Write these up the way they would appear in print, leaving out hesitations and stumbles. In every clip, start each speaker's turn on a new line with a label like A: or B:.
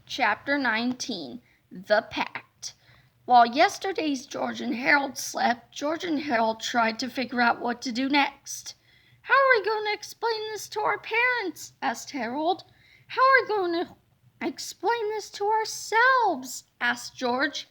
A: Chapter 19 The Pact. While yesterday's George and Harold slept, George and Harold tried to figure out what to do next. "How are we going to explain this to our parents?" asked Harold. "How are we going to explain this to ourselves?" asked George.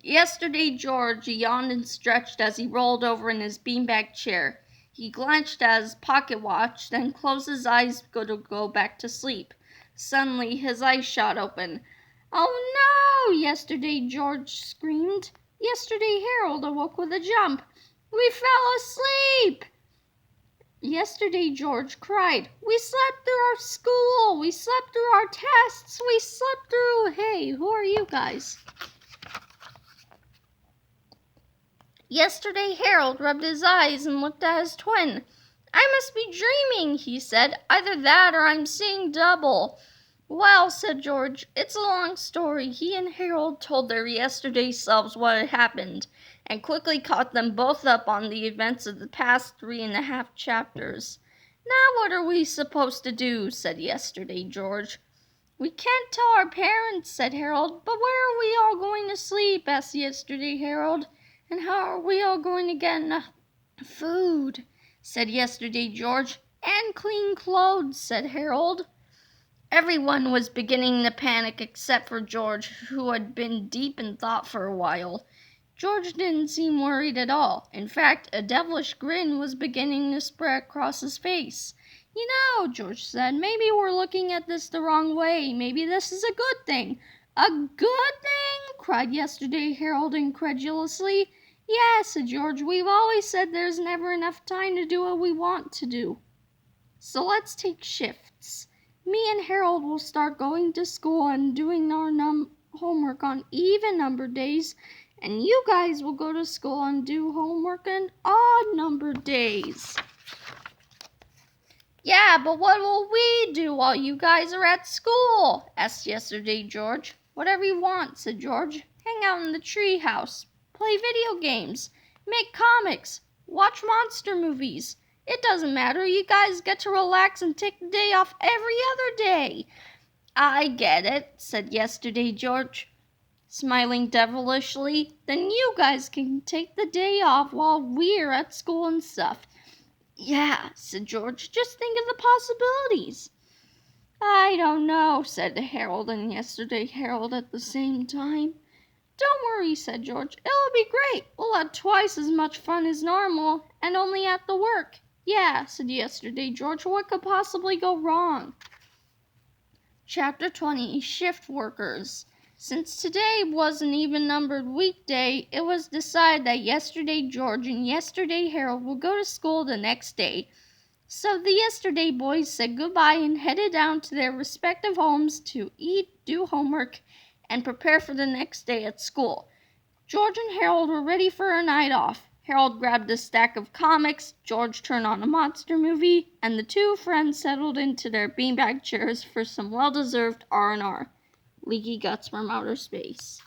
A: Yesterday George yawned and stretched as he rolled over in his beanbag chair. He glanced at his pocket watch, then closed his eyes to go back to sleep. Suddenly his eyes shot open. "Oh no!" Yesterday George screamed. Yesterday Harold awoke with a jump. "We fell asleep!" Yesterday George cried. "We slept through our school! We slept through our tests! We slept through—" Hey, who are you guys? Yesterday Harold rubbed his eyes and looked at his twin. "I must be dreaming," he said. "Either that or I'm seeing double." "Well," said George, "it's a long story." He and Harold told their yesterday selves what had happened, and quickly caught them both up on the events of the past 3.5 chapters. "Now what are we supposed to do?" said yesterday George. "We can't tell our parents," said Harold. "But where are we all going to sleep?" asked yesterday Harold. "And how are we all going to get enough food?" said yesterday George. "And clean clothes," said Harold. Everyone was beginning to panic except for George, who had been deep in thought for a while. George didn't seem worried at all. In fact, a devilish grin was beginning to spread across his face. "You know," George said, "maybe we're looking at this the wrong way. Maybe this is a good thing." "A good thing?" cried yesterday Harold incredulously. "Yes," said George, "we've always said there's never enough time to do what we want to do. So let's take shifts. Me and Harold will start going to school and doing our homework on even-numbered days, and you guys will go to school and do homework on odd-numbered days." "Yeah, but what will we do while you guys are at school?" asked yesterday George. "Whatever you want," said George. "Hang out in the tree house, play video games, make comics, watch monster movies. It doesn't matter. You guys get to relax and take the day off every other day." "I get it," said yesterday George, smiling devilishly. "Then you guys can take the day off while we're at school and stuff." "Yeah," said George, "just think of the possibilities." "I don't know," said Harold and yesterday Harold at the same time. "Don't worry," said George. "It'll be great. We'll have twice as much fun as normal, and only have to work." "Yeah," said yesterday George. "What could possibly go wrong?" Chapter 20 Shift Workers. Since today was an even-numbered weekday, it was decided that yesterday George and yesterday Harold would go to school the next day. So the yesterday boys said goodbye and headed down to their respective homes to eat, do homework, and prepare for the next day at school. George and Harold were ready for a night off. Harold grabbed a stack of comics, George turned on a monster movie, and the two friends settled into their beanbag chairs for some well-deserved R&R. Leaky guts from outer space.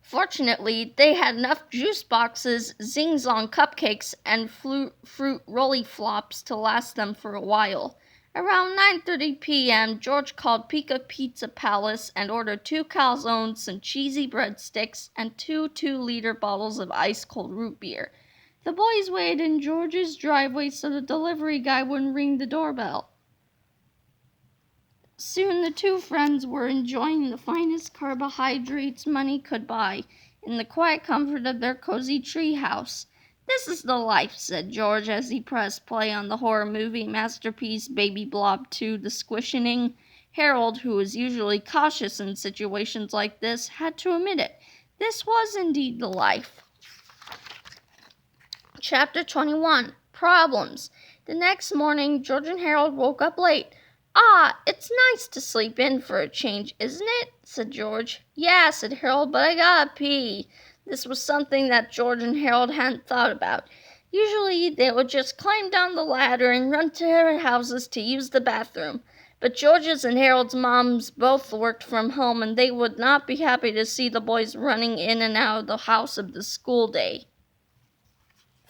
A: Fortunately, they had enough juice boxes, zing-zong cupcakes, and fruit rolly flops to last them for a while. Around 9:30 p.m., George called Pika Pizza Palace and ordered 2 calzones, some cheesy breadsticks, and 2 2-liter bottles of ice-cold root beer. The boys waited in George's driveway so the delivery guy wouldn't ring the doorbell. Soon the two friends were enjoying the finest carbohydrates money could buy, in the quiet comfort of their cozy tree house. "This is the life," said George as he pressed play on the horror movie masterpiece Baby Blob 2: The Squishening. Harold, who was usually cautious in situations like this, had to admit it. This was indeed the life. Chapter 21 Problems. The next morning, George and Harold woke up late. "Ah, it's nice to sleep in for a change, isn't it?" said George. "Yeah," said Harold, "but I gotta pee." This was something that George and Harold hadn't thought about. Usually they would just climb down the ladder and run to their houses to use the bathroom. But George's and Harold's moms both worked from home, and they would not be happy to see the boys running in and out of the house of the school day.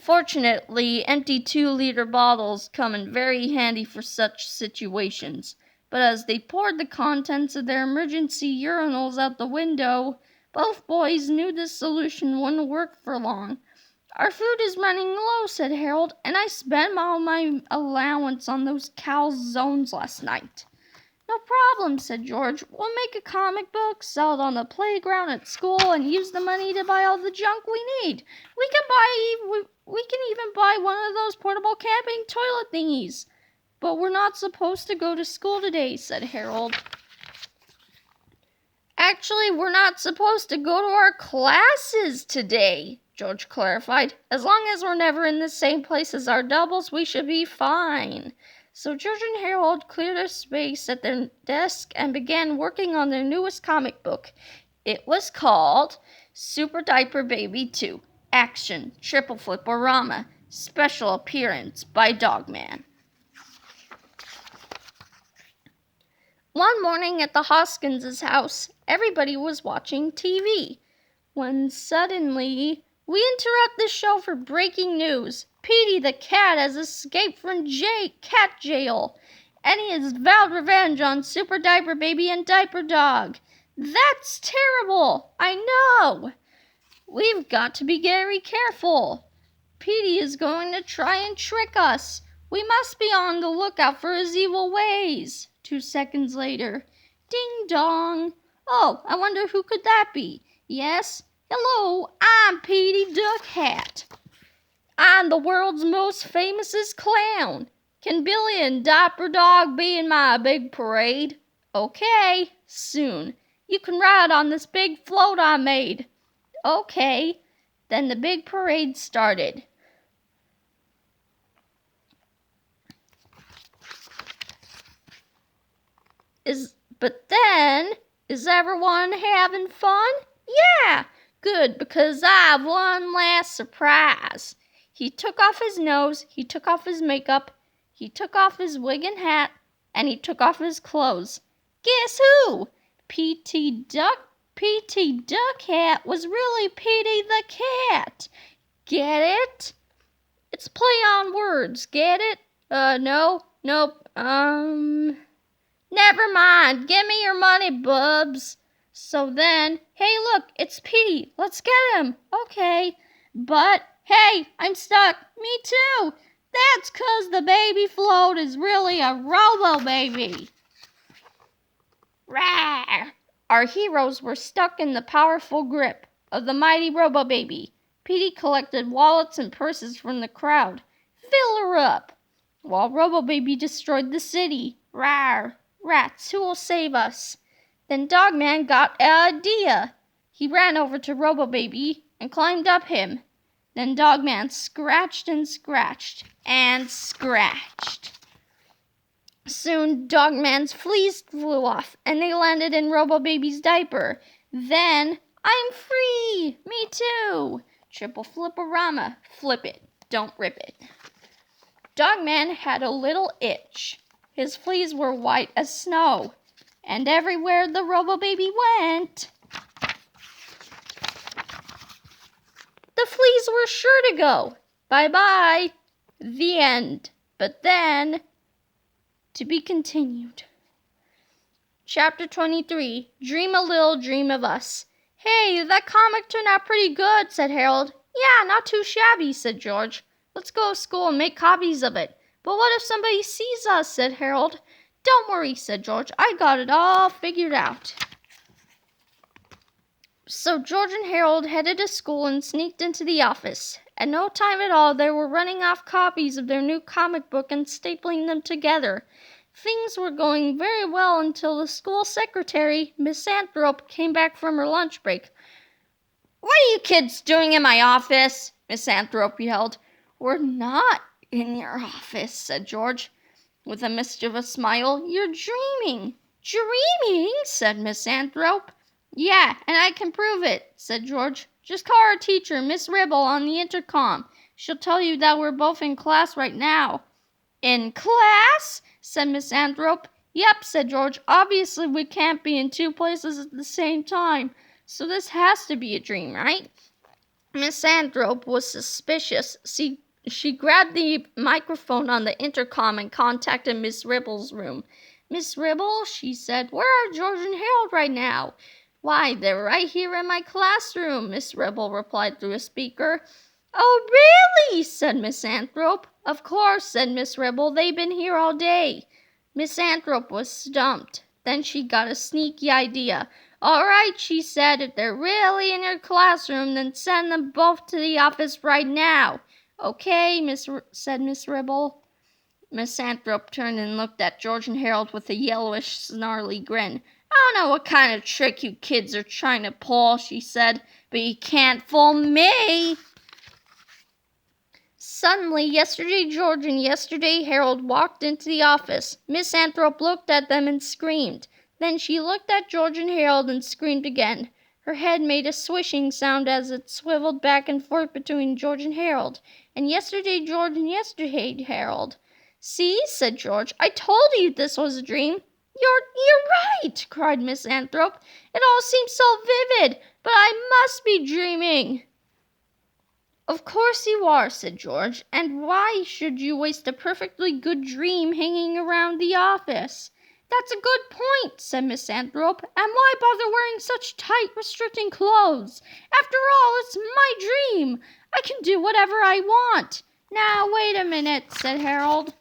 A: Fortunately, empty 2-liter bottles come in very handy for such situations. but as they poured the contents of their emergency urinals out the window, both boys knew this solution wouldn't work for long. "Our food is running low," said Harold, "and I spent all my allowance on those calzones last night." "No problem," said George. "We'll make a comic book, sell it on the playground at school, and use the money to buy all the junk we need. We can even buy one of those portable camping toilet thingies." "But we're not supposed to go to school today," said Harold. "Actually, we're not supposed to go to our classes today," George clarified. "As long as we're never in the same place as our doubles, we should be fine." So George and Harold cleared a space at their desk and began working on their newest comic book. It was called Super Diaper Baby 2, Action, Triple Flip-O-Rama, Special Appearance by Dogman. One morning at the Hoskins' house, everybody was watching TV, when suddenly we interrupt the show for breaking news. Petey the cat has escaped from cat jail, and he has vowed revenge on Super Diaper Baby and Diaper Dog. That's terrible, I know. We've got to be very careful. Petey is going to try and trick us. We must be on the lookout for his evil ways. 2 seconds later, ding dong. Oh, I wonder who could that be? Yes, hello, I'm Petey Duck Hat. I'm the world's most famousest clown. Can Billy and Diaper Dog be in my big parade? Okay, soon. You can ride on this big float I made. Okay. Then the big parade started. Is everyone having fun? Yeah, good, because I've one last surprise. He took off his nose, he took off his makeup, he took off his wig and hat, and he took off his clothes. Guess who? Petey Duck Hat was really Petey the cat. Get it? It's play on words, get it? Nope, never mind, give me your money, bubs. So then, hey look, it's Petey, let's get him. Okay, but hey, I'm stuck. Me too. That's 'cause the baby float is really a robo-baby. Rawr! Our heroes were stuck in the powerful grip of the mighty robo-baby. Petey collected wallets and purses from the crowd. Fill her up. While robo-baby destroyed the city. Rawr! Rats, who will save us? Then Dogman got an idea. He ran over to robo-baby and climbed up him. Then Dogman scratched and scratched and scratched. Soon Dogman's fleas flew off and they landed in robo-baby's diaper. Then, I'm free! Me too! Triple Flip-O-Rama. Flip it, don't rip it. Dogman had a little itch. His fleas were white as snow, and everywhere the robo-baby went, the fleas were sure to go. Bye-bye. The end. But then, to be continued. Chapter 23, Dream a Little Dream of Us. Hey, that comic turned out pretty good, said Harold. Yeah, not too shabby, said George. Let's go to school and make copies of it. But what if somebody sees us, said Harold. Don't worry, said George. I got it all figured out. So George and Harold headed to school and sneaked into the office. At no time at all, they were running off copies of their new comic book and stapling them together. Things were going very well until the school secretary, Miss Anthrope, came back from her lunch break. What are you kids doing in my office? Miss Anthrope yelled. We're not in your office, said George, with a mischievous smile. You're dreaming. Dreaming, said Miss Anthrope. Yeah, and I can prove it, said George. Just call our teacher, Miss Ribble, on the intercom. She'll tell you that we're both in class right now. In class? Said Miss Anthrope. Yep, said George. Obviously we can't be in two places at the same time, so this has to be a dream, right? Miss Anthrope was suspicious. She grabbed the microphone on the intercom and contacted Miss Ribble's room. "Miss Ribble," she said, "where are George and Harold right now?" "Why, they're right here in my classroom," Miss Ribble replied through a speaker. "Oh, really?" said Miss Anthrope. "Of course," said Miss Ribble, "they've been here all day." Miss Anthrope was stumped. Then she got a sneaky idea. "All right," she said, "if they're really in your classroom, then send them both to the office right now." "Okay," said Miss Ribble. Miss Anthrope turned and looked at George and Harold with a yellowish, snarly grin. "I don't know what kind of trick you kids are trying to pull," she said, "but you can't fool me." Suddenly, yesterday George and yesterday Harold walked into the office. Miss Anthrope looked at them and screamed. Then she looked at George and Harold and screamed again. Her head made a swishing sound as it swiveled back and forth between George and Harold, and yesterday George and yesterday Harold. "See," said George, "I told you this was a dream." You're right," cried Miss Anthrope. "It all seems so vivid, but I must be dreaming." "Of course you are," said George, "and why should you waste a perfectly good dream hanging around the office?" "That's a good point," said Miss Anthrope, "and why bother wearing such tight, restricting clothes? After all, it's my dream. I can do whatever I want." "Now, wait a minute," said Harold.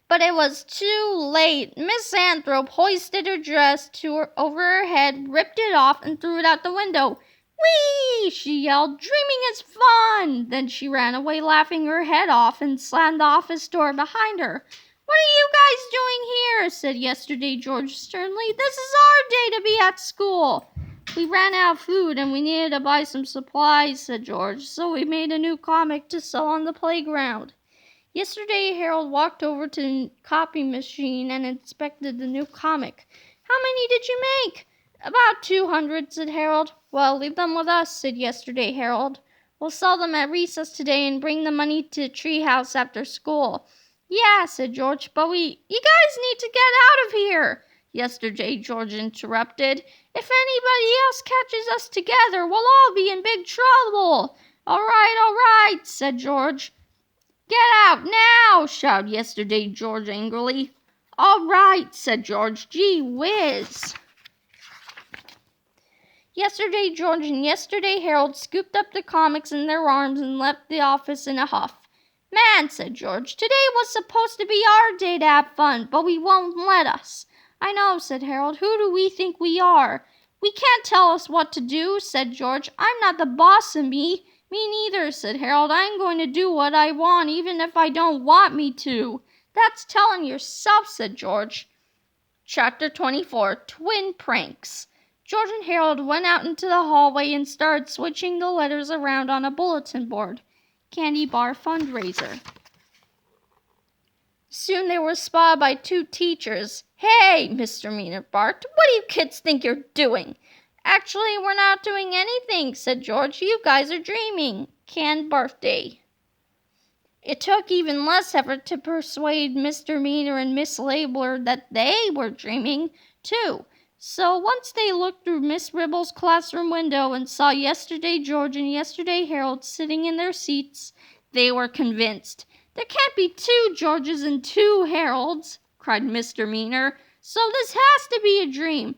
A: But it was too late. Miss Anthrope hoisted her dress over her head, ripped it off, and threw it out the window. "Whee!" she yelled. "Dreaming is fun!" Then she ran away laughing her head off and slammed the office door behind her. "What are you guys doing here?" said yesterday George sternly. "This is our day to be at school." "We ran out of food and we needed to buy some supplies," said George, "so we made a new comic to sell on the playground." Yesterday Harold walked over to the copy machine and inspected the new comic. "How many did you make?" "About 200, said Harold. "Well, leave them with us," said yesterday Harold. "We'll sell them at recess today and bring the money to the tree house after school." "Yeah," said George, "but you guys need to get out of here," yesterday George interrupted. "If anybody else catches us together, we'll all be in big trouble." All right, said George. "Get out now!" shouted yesterday George angrily. "All right," said George. "Gee whiz!" Yesterday George and yesterday Harold scooped up the comics in their arms and left the office in a huff. "Man," said George, "today was supposed to be our day to have fun, but we won't let us." "I know," said Harold. "Who do we think we are?" "We can't tell us what to do," said George. "I'm not the boss of me." "Me neither," said Harold. "I'm going to do what I want, even if I don't want me to." "That's telling yourself," said George. Chapter 24, Twin Pranks. George and Harold went out into the hallway and started switching the letters around on a bulletin board. Candy Bar Fundraiser. Soon they were spotted by two teachers. "Hey!" Mr. Meaner barked. "What do you kids think you're doing?" "Actually, we're not doing anything," said George. "You guys are dreaming." Canned birthday. It took even less effort to persuade Mr. Meaner and Miss Labeler that they were dreaming, too. So once they looked through Miss Ribble's classroom window and saw yesterday George and yesterday Harold sitting in their seats, they were convinced. "There can't be two Georges and two Harolds," cried Mr. Meaner. "So this has to be a dream."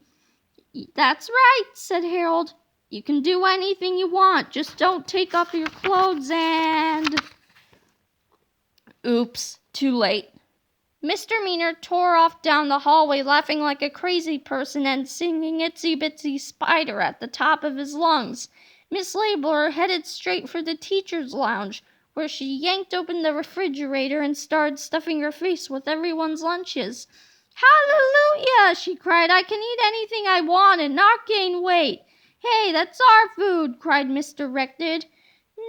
A: "That's right," said Harold. "You can do anything you want. Just don't take off your clothes and—" Oops, too late. Mr. Meaner tore off down the hallway laughing like a crazy person and singing Itsy Bitsy Spider at the top of his lungs. Miss Labeler headed straight for the teacher's lounge, where she yanked open the refrigerator and started stuffing her face with everyone's lunches. "Hallelujah!" she cried. "I can eat anything I want and not gain weight." "Hey, that's our food!" cried Mr. Rected.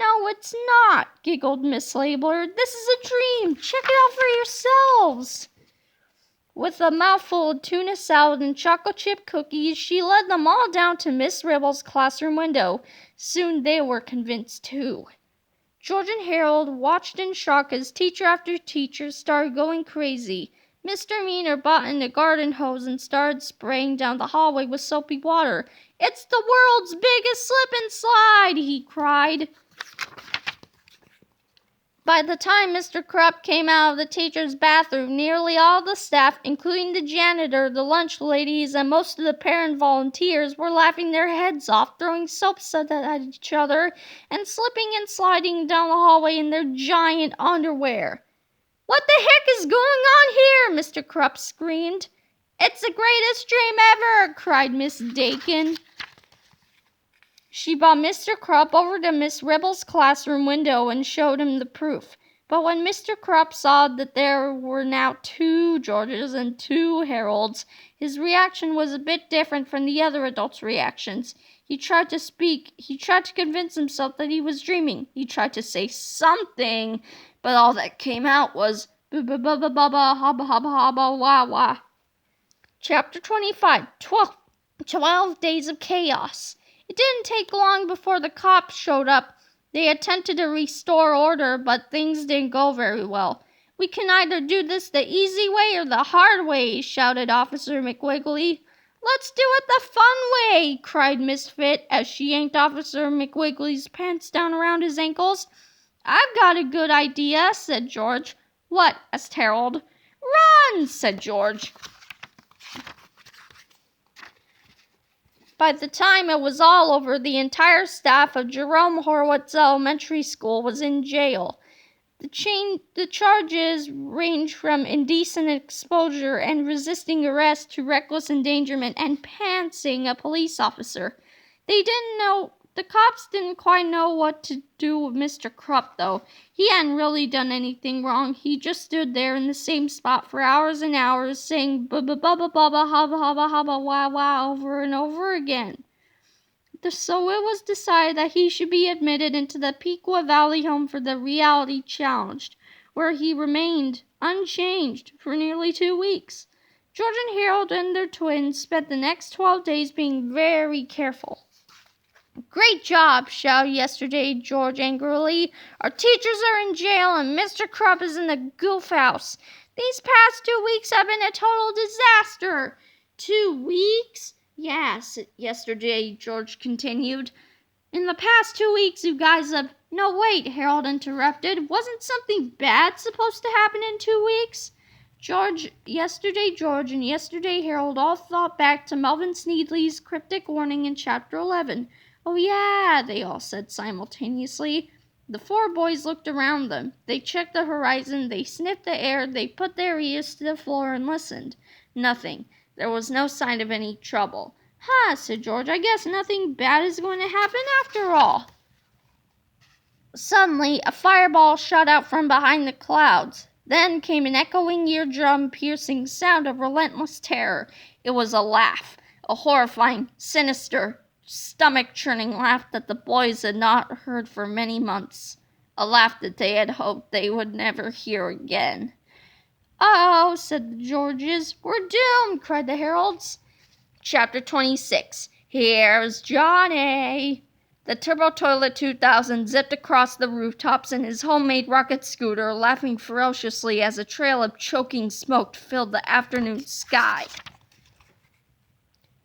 A: "No, it's not," giggled Miss Labeler. "This is a dream. Check it out for yourselves." With a mouthful of tuna salad and chocolate chip cookies, she led them all down to Miss Ribble's classroom window. Soon they were convinced, too. George and Harold watched in shock as teacher after teacher started going crazy. Mr. Meaner bought in a garden hose and started spraying down the hallway with soapy water. "It's the world's biggest slip and slide!" he cried. By the time Mr. Krupp came out of the teacher's bathroom, nearly all the staff, including the janitor, the lunch ladies, and most of the parent volunteers, were laughing their heads off, throwing soap suds at each other, and slipping and sliding down the hallway in their giant underwear. "What the heck is going on here?" Mr. Krupp screamed. "It's the greatest dream ever!" cried Miss Dakin. She brought Mr. Krupp over to Miss Ribble's classroom window and showed him the proof. But when Mr. Krupp saw that there were now 2 Georges and 2 Harolds, his reaction was a bit different from the other adults' reactions. He tried to speak. He tried to convince himself that he was dreaming. He tried to say something, but all that came out was ba-ba-ba-ba-ba, haba-haba-haba, wah-wah. Chapter 25. 12 Days of Chaos. It didn't take long before the cops showed up. They attempted to restore order, but things didn't go very well. "We can either do this the easy way or the hard way," shouted Officer McWiggly. "Let's do it the fun way," cried Misfit as she yanked Officer McWiggly's pants down around his ankles. "I've got a good idea," said George. "What?" asked Harold. "Run!" said George. By the time it was all over, the entire staff of Jerome Horwitz Elementary School was in jail. The charges ranged from indecent exposure and resisting arrest to reckless endangerment and pantsing a police officer. The cops didn't quite know what to do with Mr. Krupp, though. He hadn't really done anything wrong. He just stood there in the same spot for hours and hours, saying bubba hubba hubba hubba wah wah over and over again. So it was decided that he should be admitted into the Pequot Valley Home for the Reality Challenged, where he remained unchanged for nearly 2 weeks. George and Harold and their twins spent the next 12 days being very careful. "Great job," shouted yesterday George angrily. "Our teachers are in jail and Mr. Krupp is in the goof house. These past 2 weeks have been a total disaster." 2 weeks? "Yes," yesterday George continued. "In the past 2 weeks you guys have—" "No, wait," Harold interrupted. "Wasn't something bad supposed to happen in 2 weeks?" Yesterday George and yesterday Harold all thought back to Melvin Sneedley's cryptic warning in Chapter 11. "Oh yeah," they all said simultaneously. The 4 boys looked around them. They checked the horizon, they sniffed the air, they put their ears to the floor and listened. Nothing. There was no sign of any trouble. "Huh," said George, "I guess nothing bad is going to happen after all." Suddenly, a fireball shot out from behind the clouds. Then came an echoing, eardrum-piercing sound of relentless terror. It was a laugh, a horrifying, sinister, stomach-churning laugh that the boys had not heard for many months. A laugh that they had hoped they would never hear again. "Oh," said the Georges. "We're doomed," cried the Harolds. Chapter 26. Here's Johnny. The Turbo Toilet 2000 zipped across the rooftops in his homemade rocket scooter, laughing ferociously as a trail of choking smoke filled the afternoon sky.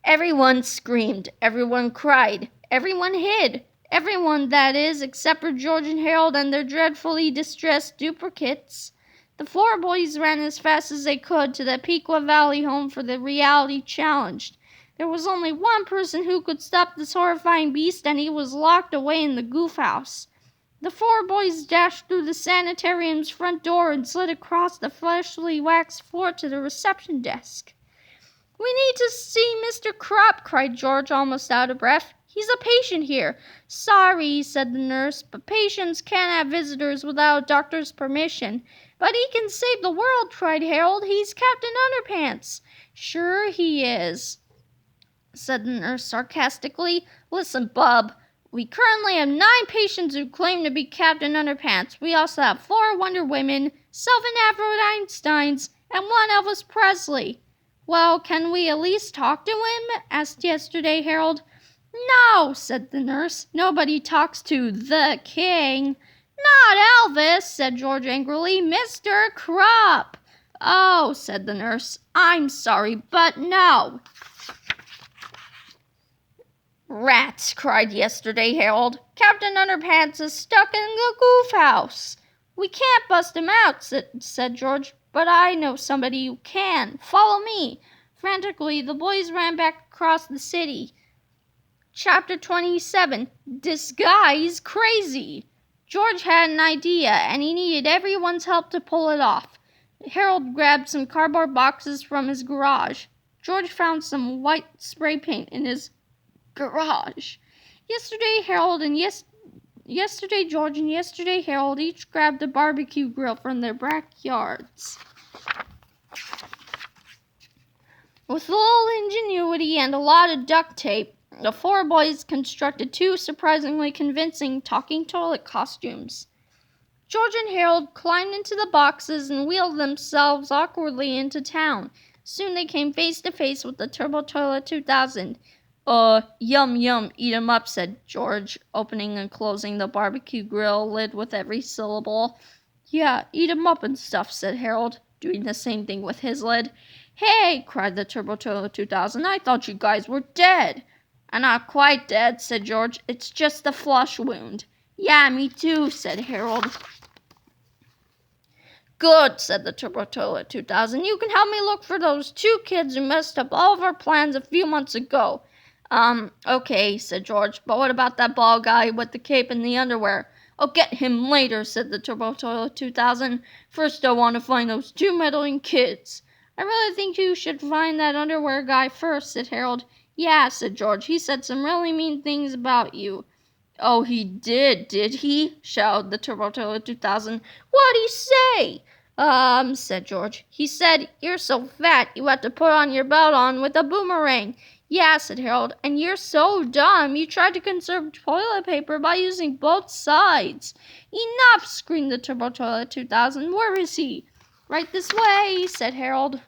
A: Everyone screamed, everyone cried, everyone hid. Everyone, that is, except for George and Harold and their dreadfully distressed duplicates. The 4 boys ran as fast as they could to the Pequot Valley Home for the Reality Challenged. There was only one person who could stop this horrifying beast, and he was locked away in the goof house. The 4 boys dashed through the sanitarium's front door and slid across the freshly waxed floor to the reception desk. "We need to see Mr. Krupp," cried George, almost out of breath. "He's a patient here." "Sorry," said the nurse, "but patients can't have visitors without a doctor's permission." "But he can save the world," cried Harold. "He's Captain Underpants." "Sure he is," said the nurse sarcastically. "Listen, Bub, we currently have 9 patients who claim to be Captain Underpants. We also have 4 Wonder Women, 7 Albert Einsteins, and 1 Elvis Presley." "Well, can we at least talk to him?" asked yesterday Harold. "No," said the nurse. "Nobody talks to the king." "Not Elvis," said George angrily. "Mr. Krupp." "Oh," said the nurse. "I'm sorry, but no." "Rats," cried yesterday Harold. "Captain Underpants is stuck in the goof house." We can't bust him out, said George, but I know somebody who can. Follow me. Frantically, the boys ran back across the city. Chapter 27. This guy's crazy. George had an idea, and he needed everyone's help to pull it off. Harold grabbed some cardboard boxes from his garage. George found some white spray paint in his garage. Yesterday, George and yesterday Harold each grabbed a barbecue grill from their backyards. With little ingenuity and a lot of duct tape, the four boys constructed two surprisingly convincing talking toilet costumes. George and Harold climbed into the boxes and wheeled themselves awkwardly into town. Soon they came face to face with the Turbo Toilet 2000. Yum yum, eat 'em up, said George, opening and closing the barbecue grill lid with every syllable. Yeah, eat 'em up and stuff, said Harold, doing the same thing with his lid. Hey, cried the Turbo Toilet 2000, I thought you guys were dead. I'm not quite dead, said George. It's just a flush wound. Yeah, me too, said Harold. Good, said the Turbo Toilet 2000. You can help me look for those two kids who messed up all of our plans a few months ago. Okay, said George, but what about that bald guy with the cape and the underwear? I'll get him later, said the Turbo Toilet 2000. First I want to find those two meddling kids. I really think you should find that underwear guy first, said Harold. Yeah, said George. He said some really mean things about you. Oh, he did he? Shouted the Turbo Toilet 2000. What'd he say? Said George. He said, you're so fat you have to put on your belt on with a boomerang. Yeah, said Harold, and you're so dumb you tried to conserve toilet paper by using both sides. Enough, screamed the Turbo Toilet 2000. Where is he? Right this way, said Harold.